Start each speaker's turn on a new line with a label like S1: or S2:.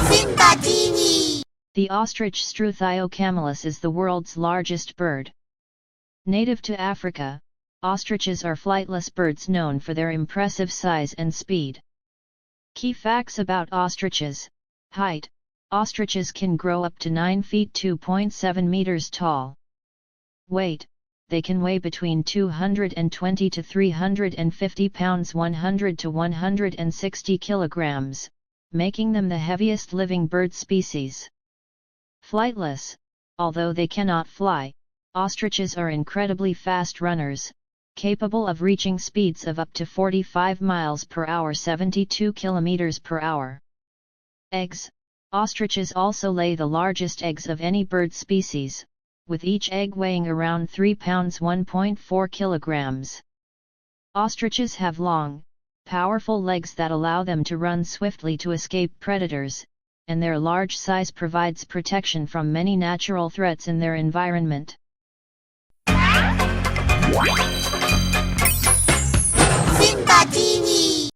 S1: Simba TV.
S2: The ostrich Struthiocamelus is the world's largest bird. Native to Africa, ostriches are flightless birds known for their impressive size and speed. Key facts about ostriches: height. Ostriches can grow up to 9 feet 2.7 meters tall. Weight. They can weigh between 220 to 350 pounds 100 to 160 kilograms, making them the heaviest living bird species. Flightless. Although they cannot fly, ostriches are incredibly fast runners, capable of reaching speeds of up to 45 miles per hour 72 kilometers per hour. Eggs. Ostriches also lay the largest eggs of any bird species, with each egg weighing around 3 pounds 1.4 kilograms. Ostriches have long, powerful legs that allow them to run swiftly to escape predators, and their large size provides protection from many natural threats in their environment.